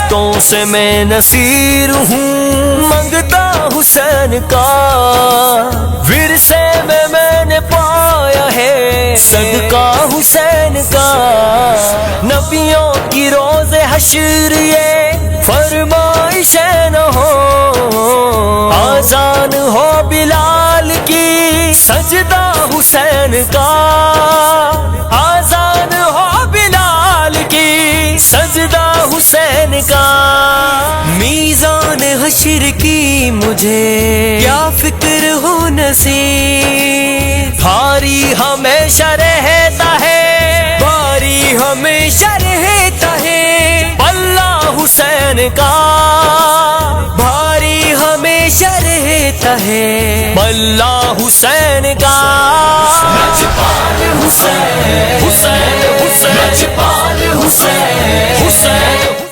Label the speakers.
Speaker 1: فرشتوں سے میں نصیر ہوں، منگتا حسین کا ورثے میں نے پایا ہے صدقہ حسین کا۔ نبیوں کی روز حشر یہ فرمائشیں نہ ہو، آذان ہو بلال کی سجدہ حسین کا، آذان ہو بلال کی سجدہ حسین کا۔ میزان حشر کی مجھے کیا فکر ہو نصیب، بھاری ہمیشہ رہتا ہے، بھاری ہمیشہ رہتا ہے پلہ حسین کا، بھاری ہمیشہ رہتا ہے پلہ حسین کا۔ لجپال حسین، حسین حسین، لجپال حسین، حسین